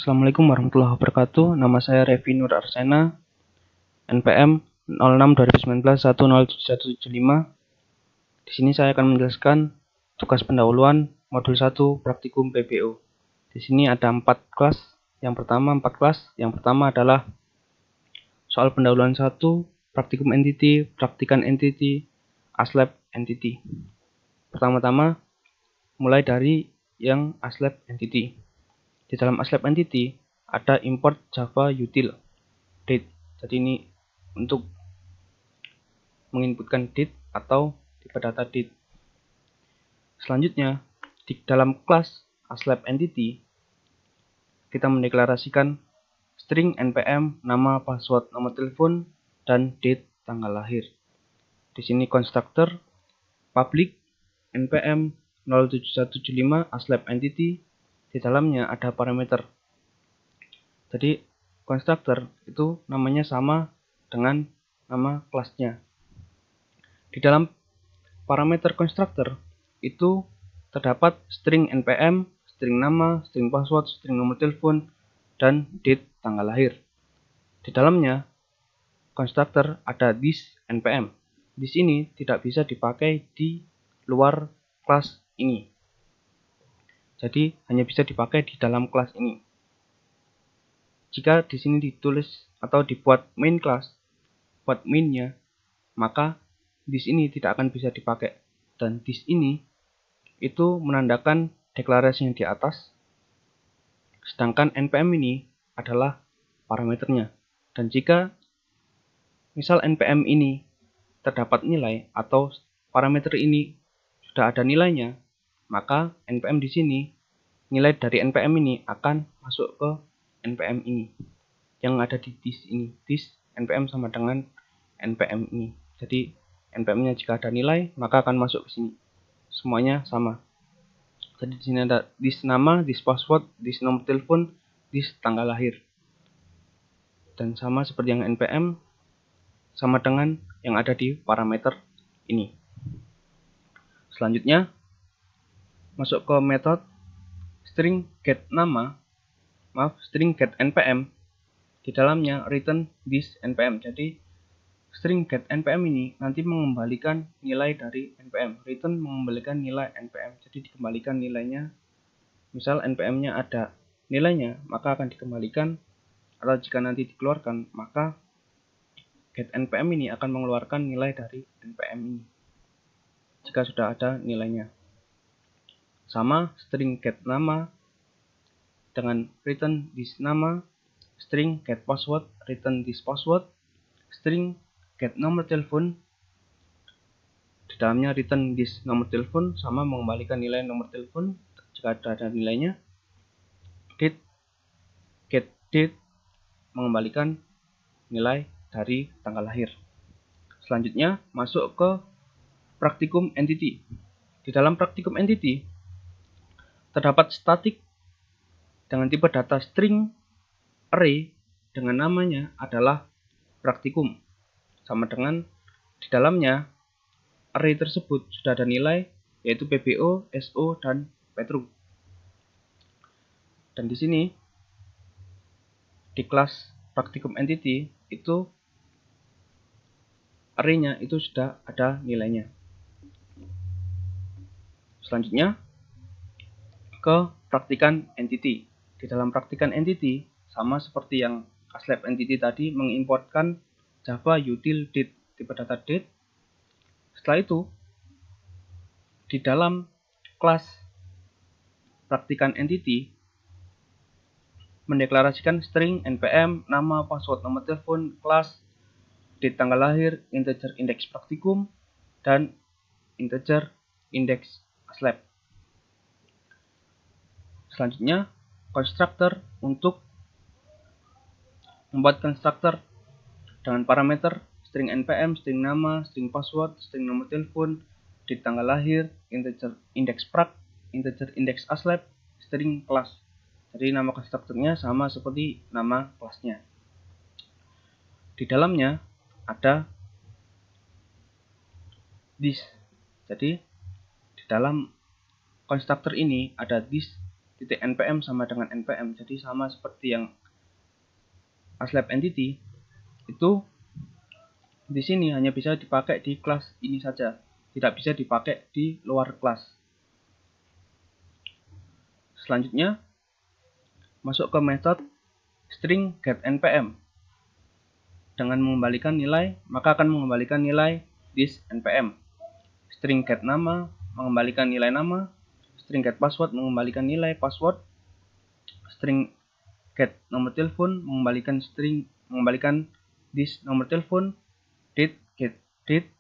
Assalamualaikum warahmatullahi wabarakatuh. Nama saya Revi Nur Arsena, NPM 06/2019-10775. Di sini saya akan menjelaskan tugas pendahuluan modul 1 praktikum PBO. Di sini ada 4 kelas. Yang pertama adalah soal pendahuluan 1, praktikum entity, praktikan entity, ASLab entity. Pertama-tama mulai dari yang ASLab entity. Di dalam ASLab entity ada import Java util date. Jadi ini untuk menginputkan date atau tipe data date. Selanjutnya, di dalam kelas ASLab entity kita mendeklarasikan string npm, nama, password, nomor telepon, dan date tanggal lahir. Di sini konstruktor public npm 07175 ASLab entity, di dalamnya ada parameter. Jadi konstruktor itu namanya sama dengan nama kelasnya. Di dalam parameter konstruktor itu terdapat string npm, string nama, string password, string nomor telepon, dan date tanggal lahir. Di dalamnya konstruktor ada this npm. This ini tidak bisa dipakai di luar kelas ini. Jadi hanya bisa dipakai di dalam kelas ini. Jika di sini ditulis atau dibuat main class, buat mainnya, maka this ini tidak akan bisa dipakai. Dan this ini itu menandakan deklarasi yang di atas, sedangkan npm ini adalah parameternya. Dan jika misal npm ini terdapat nilai atau parameter ini sudah ada nilainya, maka npm di sini, nilai dari npm ini akan masuk ke npm ini yang ada di this ini. This npm sama dengan npm ini. Jadi npm-nya jika ada nilai maka akan masuk ke sini. Semuanya sama. Jadi di sini ada this nama, this password, this nomor telepon, this tanggal lahir. Dan sama seperti yang npm, sama dengan yang ada di parameter ini. Selanjutnya masuk ke metode string get nama, string get npm. Di dalamnya return this npm. Jadi string get npm ini nanti mengembalikan nilai dari npm. Return mengembalikan nilai npm. Jadi dikembalikan nilainya. Misal npm-nya ada nilainya, maka akan dikembalikan. Atau jika nanti dikeluarkan, maka get npm ini akan mengeluarkan nilai dari npm ini jika sudah ada nilainya. Sama string get nama dengan return this nama, string get password, return this password, string get nomor telepon, di dalamnya return this nomor telepon, sama mengembalikan nilai nomor telepon jika ada nilainya. Date, get date, mengembalikan nilai dari tanggal lahir. Selanjutnya masuk ke praktikum entity. Di dalam praktikum entity terdapat static dengan tipe data string array dengan namanya adalah praktikum, sama dengan di dalamnya array tersebut sudah ada nilai yaitu PBO, SO, dan Petru. Dan di sini di kelas praktikum entity itu array-nya itu sudah ada nilainya. Selanjutnya ke praktikan entity. Di dalam praktikan entity sama seperti yang ASLab entity tadi, mengimportkan Java util date, tipe data date. Setelah itu di dalam kelas praktikan entity mendeklarasikan string npm, nama, password, nomor telepon, kelas, date tanggal lahir, integer indeks praktikum, dan integer indeks ASLab. Selanjutnya konstruktor untuk membuat konstruktor dengan parameter string npm, string nama, string password, string nomor telepon, date tanggal lahir, integer indeks prak, integer indeks ASLab, string kelas. Jadi nama konstruktornya sama seperti nama kelasnya. Di dalamnya ada this. Jadi di dalam konstruktor ini ada this .npm sama dengan npm. Jadi sama seperti yang aslab entity, itu di sini hanya bisa dipakai di kelas ini saja, tidak bisa dipakai di luar kelas. Selanjutnya masuk ke metode string getNPM. Dengan mengembalikan nilai, maka akan mengembalikan nilai this npm. String get nama mengembalikan nilai nama, string get password mengembalikan nilai password, string get nomor telepon mengembalikan this nomor telepon, date get date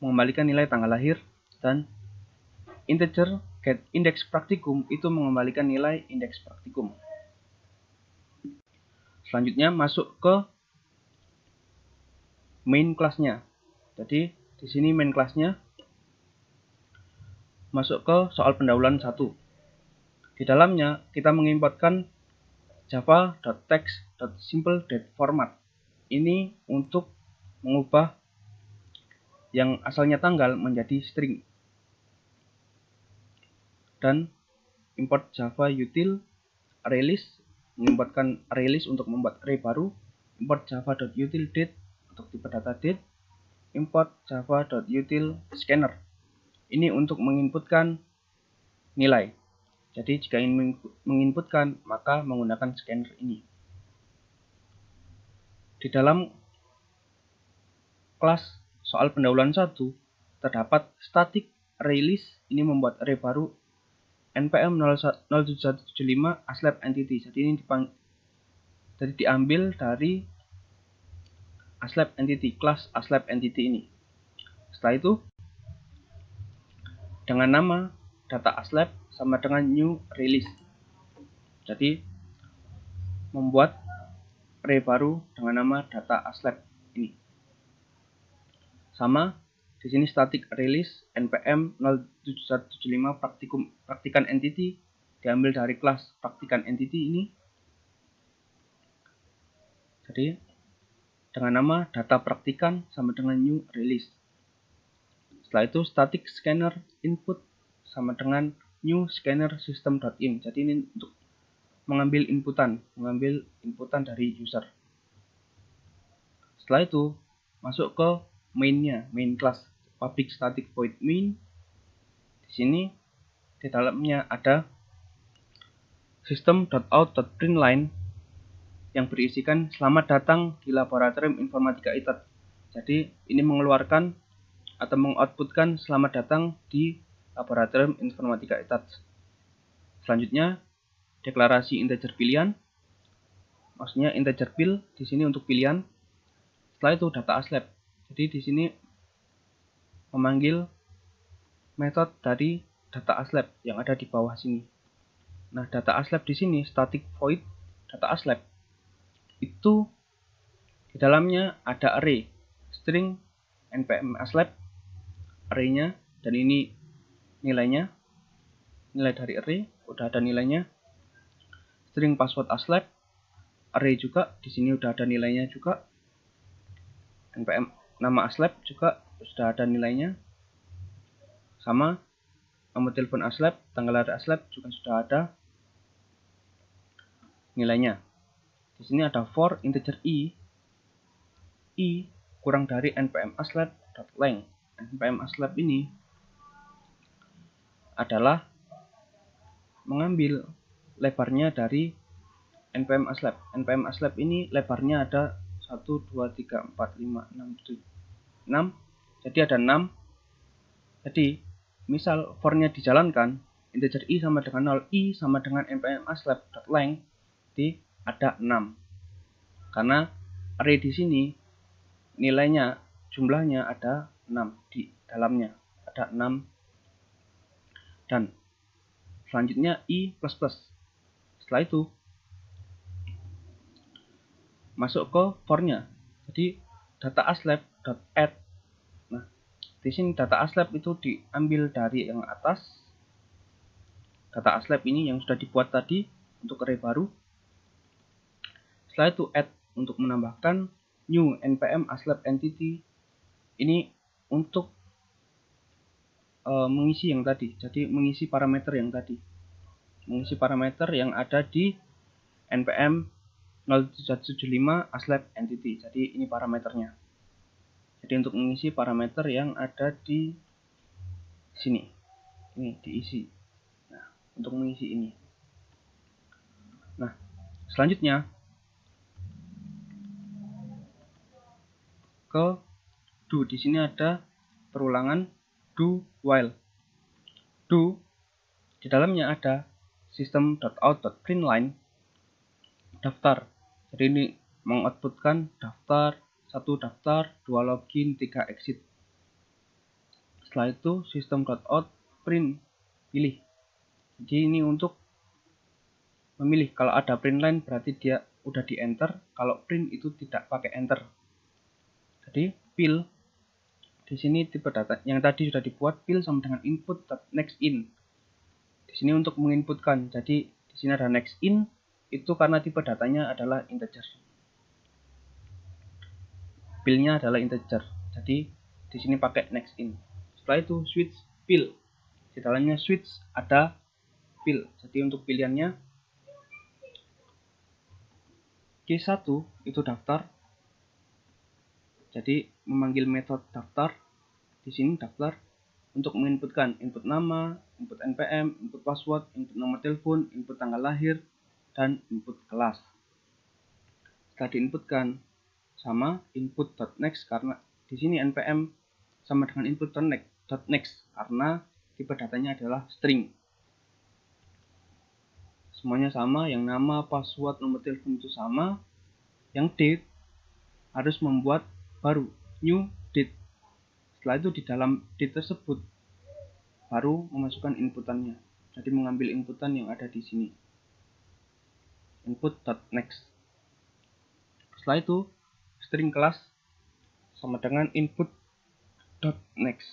mengembalikan nilai tanggal lahir, dan integer get index praktikum itu mengembalikan nilai indeks praktikum. Selanjutnya masuk ke main kelasnya. Jadi di sini main kelasnya masuk ke soal pendahuluan 1. Di dalamnya kita mengimportkan java.text.simple.format. Ini untuk mengubah yang asalnya tanggal menjadi string. Dan import java util ArrayList, mengimportkan ArrayList untuk membuat array baru. Import java.util date untuk tipe data date. Import java.util scanner. Ini untuk menginputkan nilai. Jadi jika ingin menginputkan, maka menggunakan scanner ini. Di dalam kelas soal pendahuluan 1 terdapat static ArrayList. Ini membuat array baru npm 07175 aslab entity. Jadi ini diambil dari aslab entity, kelas aslab entity ini. Setelah itu dengan nama data aslab sama dengan new release. Jadi membuat array baru dengan nama data aslab ini. Sama di sini static release npm 07175 praktikan entity diambil dari kelas praktikan entity ini. Jadi dengan nama data praktikan sama dengan new release. Setelah itu static scanner input sama dengan new scanner system.in. Jadi ini untuk mengambil inputan dari user. Setelah itu masuk ke mainnya, main class public static void main. Di sini di dalamnya ada system.out.println yang berisikan selamat datang di laboratorium informatika ITER. Jadi ini mengeluarkan atau mengoutputkan selamat datang di laboratorium informatika ITER. Selanjutnya deklarasi integer pilihan, maksudnya integer pil di sini untuk pilihan. Setelah itu data aslab. Jadi di sini memanggil metode dari data aslab yang ada di bawah sini. Nah, data aslab di sini static void data aslab itu di dalamnya ada array string npm aslab array-nya, dan ini nilai dari array udah ada nilainya. String password aslab array juga, di sini udah ada nilainya juga. npm nama aslab juga sudah ada nilainya. Sama nomor telepon aslab, tanggal lahir aslab juga sudah ada nilainya. Di sini ada for integer i kurang dari npm aslab.length. npm aslab ini adalah mengambil lebarnya dari npm aslab. npm aslab ini lebarnya ada 1, 2, 3, 4, 5, 6, 7, 6. Jadi ada 6. Jadi misal for-nya dijalankan, integer i sama dengan 0, i sama dengan npm aslab.length, jadi ada 6. Karena array di sini nilainya, jumlahnya ada 6 di dalamnya, ada 6. Dan selanjutnya i++. Setelah itu masuk ke for-nya. Jadi data aslab.add. Nah, di sini data aslab itu diambil dari yang atas. Data aslab ini yang sudah dibuat tadi untuk array baru. Setelah itu add untuk menambahkan new npm aslab entity. Ini untuk mengisi yang tadi, jadi mengisi parameter yang tadi. mengisi parameter yang ada di npm 0775 aslab entity. Jadi ini parameternya. Jadi untuk mengisi parameter yang ada di sini, ini diisi. Nah, untuk mengisi ini. Nah, selanjutnya ke do. Di sini ada perulangan do while. Do di dalamnya ada system.out.println daftar. Jadi ini mengoutputkan daftar, 1 daftar, 2 login, 3 exit. Setelah itu system.out print pilih. Jadi ini untuk memilih. Kalau ada print line berarti dia udah di enter, kalau print itu tidak pakai enter. Jadi fill di sini tipe data yang tadi sudah dibuat, fill sama dengan input.next in. Di sini untuk menginputkan. Jadi di sini ada next in, itu karena tipe datanya adalah integer. Fill-nya adalah integer. Jadi di sini pakai next in. Setelah itu switch fill. Di dalamnya switch ada fill. Jadi untuk pilihannya K1 itu daftar. Jadi memanggil metode daftar. Di sini daftar untuk menginputkan input nama, input npm, input password, input nomor telepon, input tanggal lahir, dan input kelas. Setelah diinputkan sama input.next, karena di sini npm sama dengan input.next karena tipe datanya adalah string. Semuanya sama, yang nama, password, nomor telepon itu sama. Yang date harus membuat baru, new date. Setelah itu di dalam date tersebut baru memasukkan inputannya. Jadi mengambil inputan yang ada di sini. Input.next. Setelah itu string kelas sama dengan input.next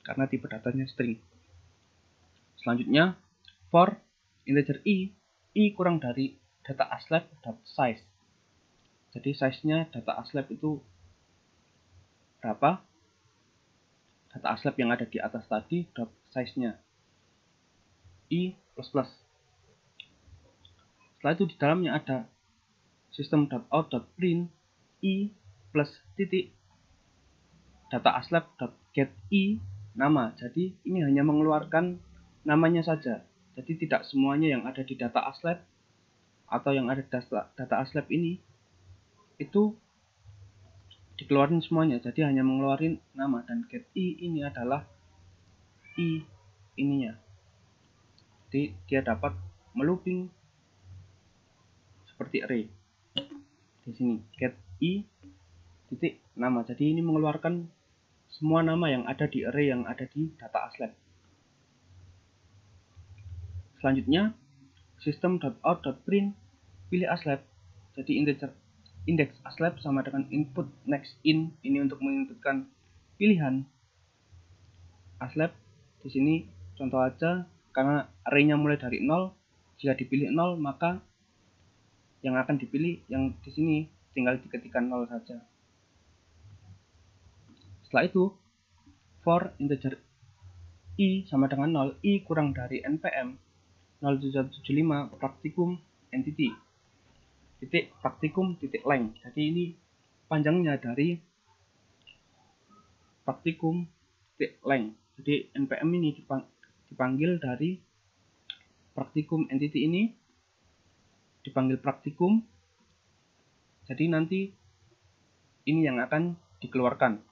karena tipe datanya string. Selanjutnya for integer i kurang dari data aslab.size. Jadi size-nya data aslab itu berapa? Data aslab yang ada di atas tadi dot size-nya i++. Setelah itu di dalamnya ada system.out.print i plus titik data aslab.get i nama. Jadi ini hanya mengeluarkan namanya saja. Jadi tidak semuanya yang ada di data aslab atau yang ada di data aslab ini itu dikeluarin semuanya. Jadi hanya mengeluarkan nama, dan get i ini adalah i ininya. Jadi dia dapat melooping seperti array. Di sini get i titik nama. Jadi ini mengeluarkan semua nama yang ada di array yang ada di data aslab. Selanjutnya system.out.print pilih aslab. Jadi index aslab sama dengan input next in, ini untuk menginputkan pilihan aslab. Di sini contoh aja, karena array-nya mulai dari 0, jika dipilih 0 maka yang akan dipilih yang di sini tinggal diketikkan 0 saja. Setelah itu for integer i sama dengan 0, i kurang dari npm 0775 praktikum entity titik praktikum titik length. Jadi ini panjangnya dari praktikum titik length. Jadi npm ini dipanggil dari praktikum entity ini dipanggil praktikum. Jadi nanti ini yang akan dikeluarkan.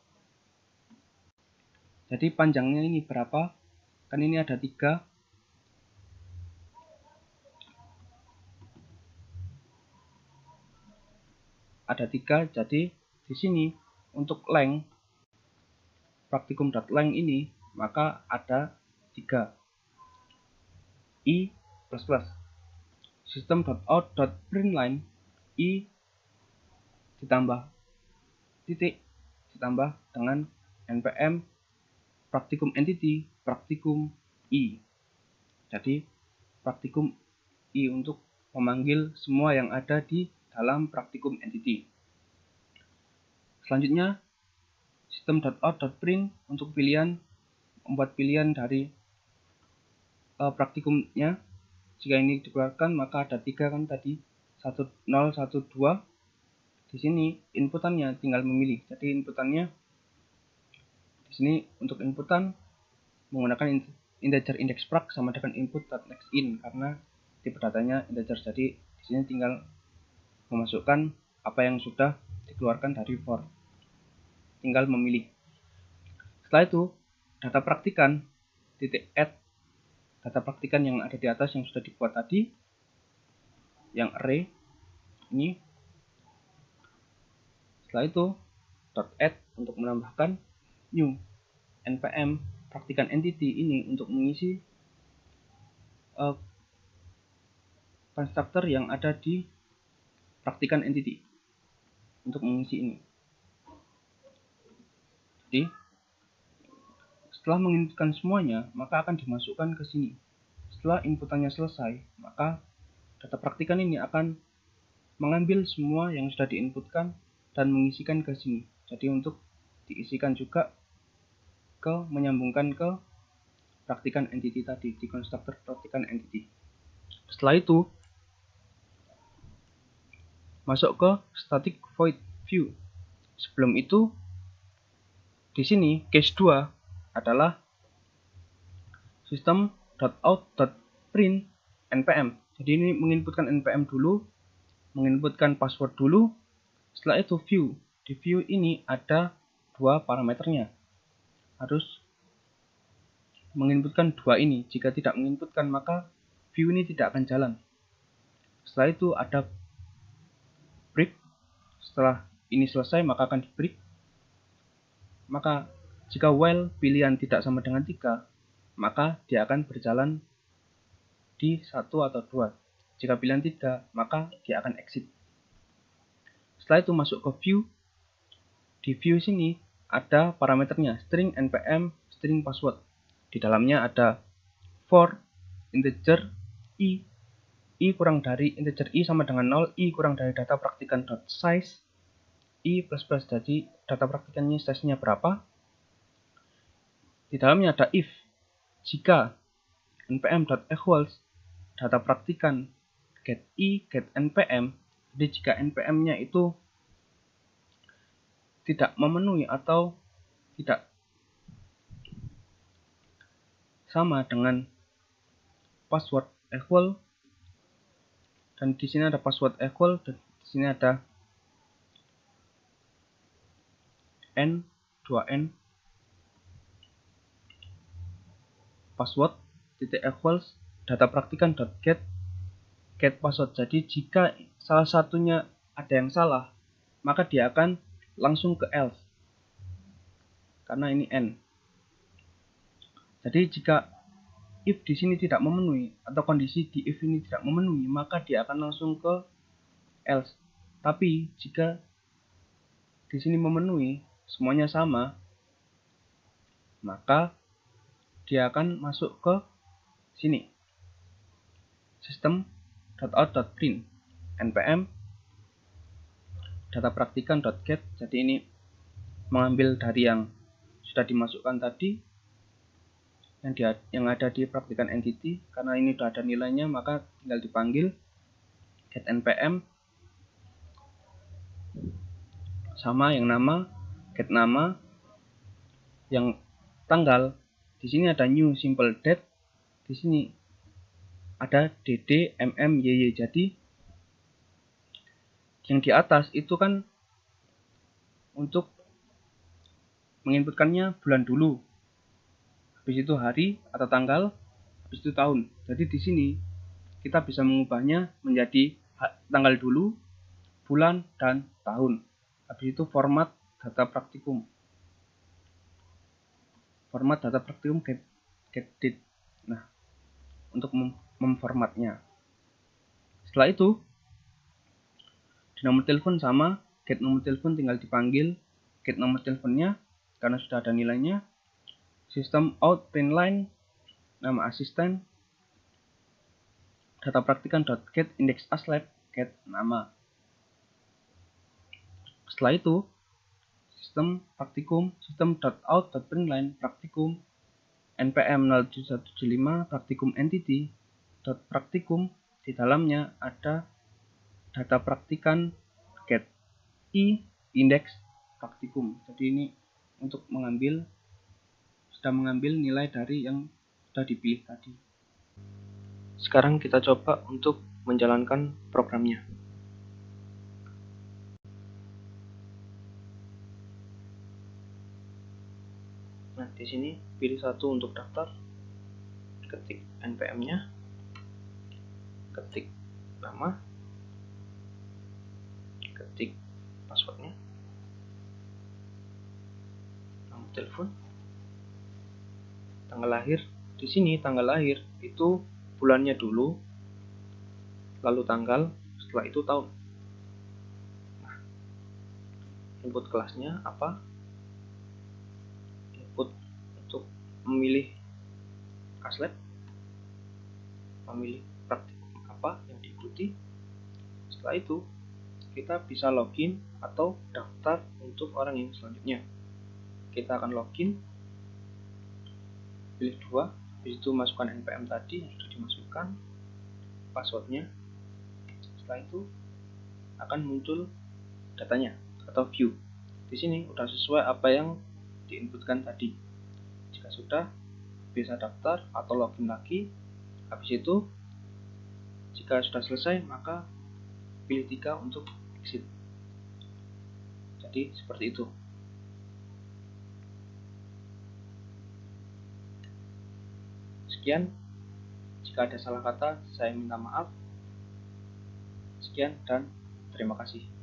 Jadi panjangnya ini berapa? Kan ini ada 3. Ada 3, jadi di sini untuk length praktikum.length ini maka ada 3 i++ system.out.println i ditambah titik ditambah dengan npm praktikum entity praktikum i. Jadi praktikum i untuk memanggil semua yang ada di dalam praktikum entity. Selanjutnya system.out.print untuk membuat pilihan dari praktikumnya. Jika ini dikeluarkan maka ada 3 kan tadi, 1 0 1 2. Di sini inputannya tinggal memilih. Jadi inputannya di sini untuk inputan menggunakan integer index prac sama dengan input.nextIn karena tipe datanya integer. Jadi di sini tinggal memasukkan apa yang sudah dikeluarkan dari for. Tinggal memilih. Setelah itu data praktikan .add data praktikan yang ada di atas yang sudah dibuat tadi, yang array ini. Setelah itu .add untuk menambahkan new npm praktikan entity ini untuk mengisi constructor yang ada di praktikan entity untuk mengisi ini. Jadi setelah menginputkan semuanya maka akan dimasukkan ke sini. Setelah inputannya selesai maka data praktikan ini akan mengambil semua yang sudah diinputkan dan mengisikan ke sini. Jadi untuk diisikan juga menyambungkan ke praktikan entity tadi di konstruktor praktikan entity. Setelah itu masuk ke static void view. Sebelum itu di sini case 2 adalah system.out.print npm. Jadi ini menginputkan npm dulu, menginputkan password dulu. Setelah itu view. Di view ini ada 2 parameternya. Harus menginputkan 2 ini. Jika tidak menginputkan maka view ini tidak akan jalan. Setelah itu ada break. Setelah ini selesai maka akan di break. Maka jika while pilihan tidak sama dengan 3 maka dia akan berjalan di 1 atau 2. Jika pilihan 3 maka dia akan exit. Setelah itu masuk ke view. Di view sini ada parameternya string npm string password. Di dalamnya ada for integer i kurang dari integer i sama dengan 0, i kurang dari data praktikan .size, i plus plus. Jadi data praktikannya size-nya berapa. Di dalamnya ada if jika npm.equals data praktikan get i get npm. Jadi jika npm-nya itu tidak memenuhi atau tidak sama dengan password equal, dan di sini ada password equal dan di sini ada n 2n password titik equals data praktikan get password. Jadi jika salah satunya ada yang salah maka dia akan langsung ke else karena ini n. Jadi jika if di sini tidak memenuhi atau kondisi di if ini tidak memenuhi maka dia akan langsung ke else. Tapi jika di sini memenuhi semuanya sama maka dia akan masuk ke sini system.out.print npm data praktikan .get. Jadi ini mengambil dari yang sudah dimasukkan tadi yang ada di praktikan entity. Karena ini sudah ada nilainya maka tinggal dipanggil get npm sama yang nama, get nama, yang tanggal. Di sini ada new simple date, di sini ada dd mm yy. Jadi yang di atas itu kan untuk menginputkannya bulan dulu, habis itu hari atau tanggal, habis itu tahun. Jadi di sini kita bisa mengubahnya menjadi tanggal dulu, bulan, dan tahun. Habis itu format data praktikum. Format data praktikum get date. Nah, untuk memformatnya. Setelah itu, di nomor telepon sama, get nomor telepon tinggal dipanggil get nomor teleponnya karena sudah ada nilainya. System out print line, nama asisten, data praktikan .get index aslab, get nama. Setelah itu, sistem praktikum system.out.println praktikum npm 0775 praktikum entity .praktikum, di dalamnya ada data praktikan get I indeks praktikum. Jadi ini untuk sudah mengambil nilai dari yang sudah dipilih tadi. Sekarang kita coba untuk menjalankan programnya. Nah, di sini pilih satu untuk daftar, ketik NPM-nya, ketik nama, ketik passwordnya, nomor telepon, tanggal lahir. Di sini tanggal lahir itu bulannya dulu, lalu tanggal, setelah itu tahun. Nah, input kelasnya apa? Input untuk memilih kelas lab, memilih praktikum apa yang diikuti. Setelah itu kita bisa login atau daftar untuk orang yang selanjutnya. Kita akan login, pilih 2, habis itu masukkan NPM tadi yang sudah dimasukkan, passwordnya. Setelah itu akan muncul datanya atau view. Di sini sudah sesuai apa yang diinputkan tadi. Jika sudah, bisa daftar atau login lagi. Habis itu jika sudah selesai, maka pilih 3 untuk exit. Jadi seperti itu. Sekian, jika ada salah kata saya minta maaf. Sekian dan terima kasih.